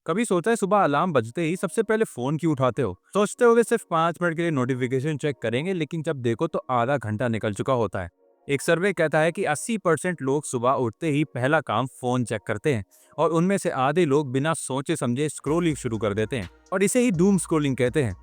कभी सोचा है सुबह अलार्म बजते ही सबसे पहले फोन क्यों उठाते हो? सोचते होगे सिर्फ 5 मिनट के लिए नोटिफिकेशन चेक करेंगे, लेकिन जब देखो तो आधा घंटा निकल चुका होता है। एक सर्वे कहता है कि 80% लोग सुबह उठते ही पहला काम फोन चेक करते हैं, और उनमें से आधे लोग बिना सोचे समझे स्क्रोलिंग शुरू कर देते हैं, और इसे ही डूम स्क्रोलिंग कहते हैं।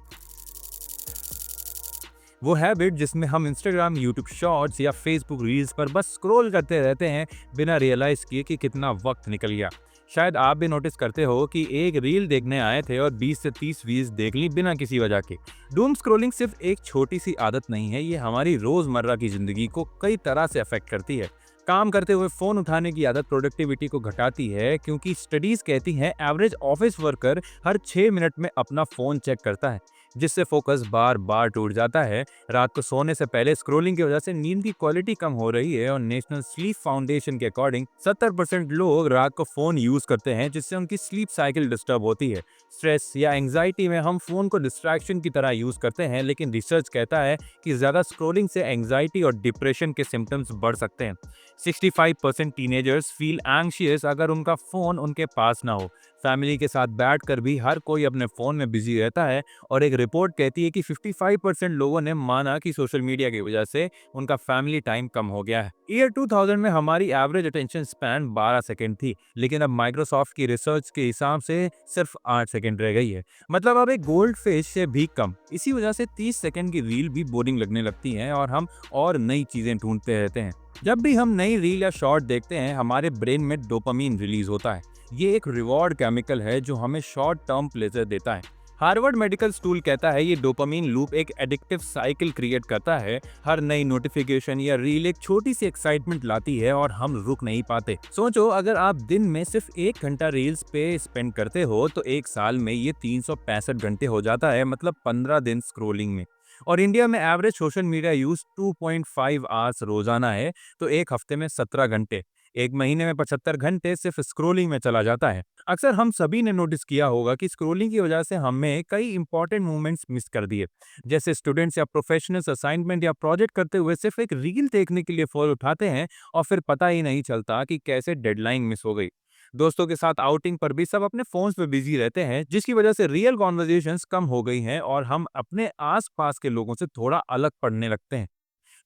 वो हैबिट जिसमें हम इंस्टाग्राम, यूट्यूब शॉर्ट्स या फेसबुक रील्स पर बस स्क्रॉल करते रहते हैं बिना रियलाइज किए कि कितना वक्त निकल गया। शायद आप भी नोटिस करते हो कि एक रील देखने आए थे और 20 से 30 रील्स देख ली बिना किसी वजह के। डूम स्क्रोलिंग सिर्फ एक छोटी सी आदत नहीं है, ये हमारी रोजमर्रा की जिंदगी को कई तरह से अफेक्ट करती है। काम करते हुए फोन उठाने की आदत प्रोडक्टिविटी को घटाती है, क्योंकि स्टडीज कहती हैं एवरेज ऑफिस वर्कर हर 6 मिनट में अपना फोन चेक करता है, जिससे फोकस बार बार टूट जाता है। रात को सोने से पहले स्क्रोलिंग की वजह से नींद की क्वालिटी कम हो रही है, और नेशनल स्लीप फाउंडेशन के अकॉर्डिंग 70% लोग रात को फोन यूज करते हैं, जिससे उनकी स्लीप साइकिल डिस्टर्ब होती है। स्ट्रेस या एंग्जाइटी में हम फोन को डिस्ट्रैक्शन की तरह यूज करते हैं, लेकिन रिसर्च कहता है कि ज्यादा स्क्रोलिंग से एंग्जाइटी और डिप्रेशन के सिम्टम्स बढ़ सकते हैं। 65% टीनेजर्स फील एंग्शियस अगर उनका फोन उनके पास ना हो। फैमिली के साथ बैठकर भी हर कोई अपने फोन में बिजी रहता है, और एक रिपोर्ट कहती है कि 55% लोगों ने माना कि सोशल मीडिया की वजह से उनका फैमिली टाइम कम हो गया है। ईयर 2000 में हमारी एवरेज अटेंशन स्पैन 12 सेकंड थी, लेकिन अब माइक्रोसॉफ्ट की रिसर्च के हिसाब से सिर्फ 8 सेकंड रह गई है। मतलब अब एक गोल्ड फिश से भी कम। इसी वजह से 30 सेकंड की रील भी बोरिंग लगने लगती है, और हम और नई चीजें ढूंढते रहते हैं। जब भी हम नई रील या शॉर्ट देखते हैं, हमारे ब्रेन में डोपामीन रिलीज होता है। ये एक रिवॉर्ड केमिकल है जो हमें शॉर्ट टर्म प्लेजर देता है। हार्वर्ड मेडिकल स्कूल कहता है ये डोपामीन लूप एक एडिक्टिव साइकिल क्रिएट करता है। हर नई नोटिफिकेशन या रील एक छोटी सी एक्साइटमेंट लाती है, और हम रुक नहीं पाते। सोचो, अगर आप दिन में सिर्फ 1 घंटा रील्स पे स्पेंड करते हो तो एक साल में ये 365 घंटे हो जाता है, मतलब 15 दिन स्क्रोलिंग में। और इंडिया में average social media use 2.5 hours रोजाना है, तो एक हफ्ते में 17 घंटे, एक महीने में 75 घंटे सिर्फ स्क्रोलिंग में चला जाता है। अक्सर हम सभी ने नोटिस किया होगा कि स्क्रोलिंग की वजह से हमें कई इंपॉर्टेंट मूवमेंट्स मिस कर दिए। जैसे स्टूडेंट्स या प्रोफेशनल्स असाइनमेंट या प्रोजेक्ट करते हुए सिर्फ एक रील देखने के लिए फोन उठाते हैं, और फिर पता ही नहीं चलता कि कैसे डेडलाइन मिस हो गई। दोस्तों के साथ आउटिंग पर भी सब अपने फोन्स पे बिजी रहते हैं, जिसकी वजह से रियल कॉन्वर्जेशंस कम हो गई हैं, और हम अपने आसपास के लोगों से थोड़ा अलग पड़ने लगते हैं।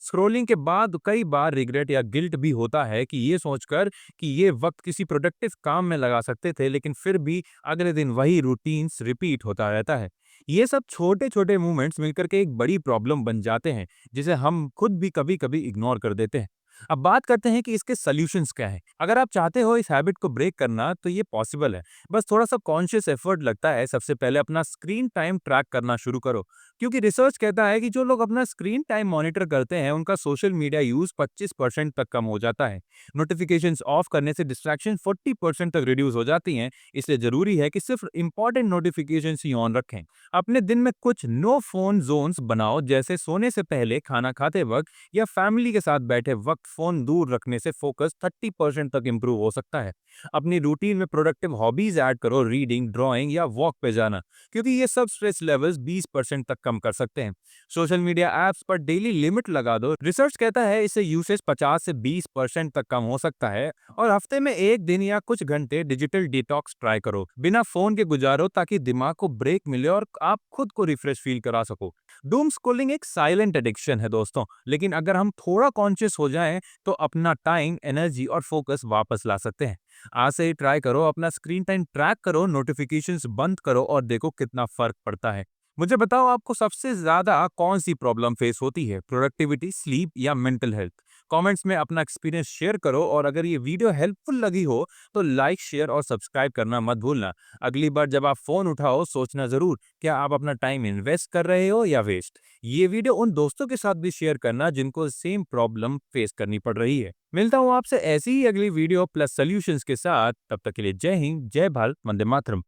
स्क्रोलिंग के बाद कई बार रिग्रेट या गिल्ट भी होता है, कि ये सोचकर कि ये वक्त किसी प्रोडक्टिव काम में लगा सकते थे, लेकिन फिर भी अगले दिन वही रूटीन्स रिपीट होता रहता है। ये सब छोटे छोटे मूवमेंट्स मिलकर के एक बड़ी प्रॉब्लम बन जाते हैं, जिसे हम खुद भी कभी कभी इग्नोर कर देते हैं। अब बात करते हैं कि इसके सॉल्यूशंस क्या है। अगर आप चाहते हो इस हैबिट को ब्रेक करना, तो ये पॉसिबल है। बस थोड़ा सा कॉन्शियस एफर्ट लगता है। सबसे पहले अपना स्क्रीन टाइम ट्रैक करना शुरू करो, क्योंकि रिसर्च कहता है कि जो लोग अपना स्क्रीन टाइम मॉनिटर करते हैं उनका सोशल मीडिया यूज 25% तक कम हो जाता है। नोटिफिकेशंस ऑफ करने से डिस्ट्रैक्शन 40% तक रिड्यूस हो जाती हैं। इसलिए जरूरी है कि सिर्फ इंपॉर्टेंट नोटिफिकेशंस ही ऑन रखें। अपने दिन में कुछ नो फोन जोन्स बनाओ, जैसे सोने से पहले, खाना खाते वक्त, या फैमिली के साथ बैठे वक्त फोन दूर रखने से फोकस 30% तक इंप्रूव हो सकता है। अपनी रूटीन में प्रोडक्टिव हॉबीज ऐड करो, रीडिंग, ड्राइंग या वॉक पे जाना, क्योंकि ये सब स्ट्रेस लेवल्स 20% तक कम कर सकते हैं। सोशल मीडिया ऐप्स पर डेली लिमिट लगा दो। रिसर्च कहता है इससे यूसेज 50 से 20% तक कम हो सकता है। और हफ्ते में एक दिन या कुछ घंटे डिजिटल डिटॉक्स ट्राई करो, बिना फोन के गुजारो, ताकि दिमाग को ब्रेक मिले और आप खुद को रिफ्रेश फील करा सको। डूम स्क्रॉलिंग एक साइलेंट एडिक्शन है दोस्तों, लेकिन अगर हम थोड़ा कॉन्शियस हो जाएं तो अपना टाइम, एनर्जी और फोकस वापस ला सकते हैं। आज से ही ट्राई करो, अपना स्क्रीन टाइम ट्रैक करो, नोटिफिकेशंस बंद करो, और देखो कितना फर्क पड़ता है। मुझे बताओ, आपको सबसे ज्यादा कौन सी प्रॉब्लम फेस होती है, प्रोडक्टिविटी, स्लीप या मेंटल हेल्थ? कमेंट्स में अपना एक्सपीरियंस शेयर करो, और अगर ये वीडियो हेल्पफुल लगी हो तो लाइक, शेयर और सब्सक्राइब करना मत भूलना। अगली बार जब आप फोन उठाओ, सोचना जरूर, क्या आप अपना टाइम इन्वेस्ट कर रहे हो या वेस्ट। ये वीडियो उन दोस्तों के साथ भी शेयर करना जिनको सेम प्रॉब्लम फेस करनी पड़ रही है। मिलता हूँ आपसे ऐसी ही अगली वीडियो प्लस सॉल्यूशंस के साथ। तब तक के लिए जय हिंद, जय भारत, वंदे मातरम।